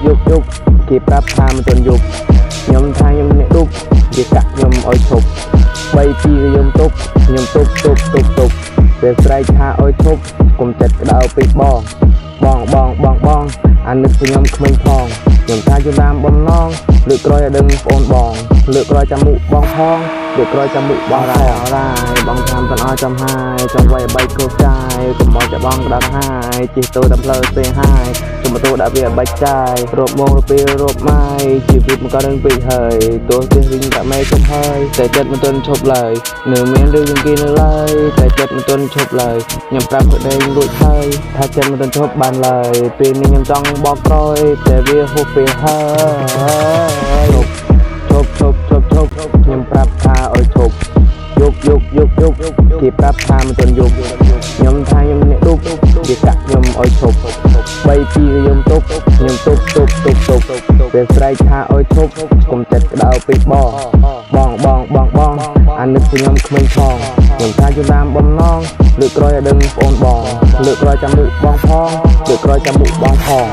ยุกគេប្រាប់ថាមិនទាន់យប់ខ្ញុំថាខ្ញុំអ្នកឌុបគេកាក់ខ្ញុំឲ្យឈប់3 2ខ្ញុំទប់ខ្ញុំទប់ពេលស្រែកថាឲ្យឈប់កុំចិត្តក្តៅពេកបងអានឹកខ្ញុំក្មេងផងខ្ញុំថាយល់តាមបំណងលើកក្រោយឲ្យដឹងបងបងលើកក្រោយចាំមុខបងផងលើកក្រោយចាំមុខបងរ៉ាយបងតាមតអចំហាយចង់វាយ3គោចាយកុំមកចាបងក្តៅហាយជិះទៅតាមផ្លូវទេហាយជុំម៉ូតូដាក់វាបាច់ចាយរົບមកទៅពេលរົບម៉ាយជីវិតมันក៏នឹងពេកហើយទោះជិះវិញតែមិនជប់ហើយតែចិត្តមិនទាន់ឈប់ឡើយនៅមានរឿងជាងគេនៅឡើយតែចិត្តមិនទាន់ឈប់ឡើយខ្ញុំប្រាប់ខ្លួនឯងរួចហើយថាចិត្តមិនទាន់ឈប់បានឡើយពេលនេះខ្ញុំចង់បកក្រោយតែវាហួសពេលហើយឈប់ខ្ញុំប្រាប់ថាឲ្យឈប់យុកគេប្រាប់ថាមិនទាន់យប់ខ្ញុំថាខ្ញុំអ្នកឌុបគេកាក់ខ្ញុំឲ្យឈប់3 2ខ្ញុំទប់ខ្ញុំទប់ពេលស្រែកថាឲ្យឈប់កុំចិត្តក្តៅពេកបងអានឹកខ្ញុំក្មេងផងខ្ញុំថាយល់តាមបំណងលើកក្រោយឲ្យដឹងបងលើកក្រោយចាំមុខបងផងលើកក្រោយចាំមុខបងផង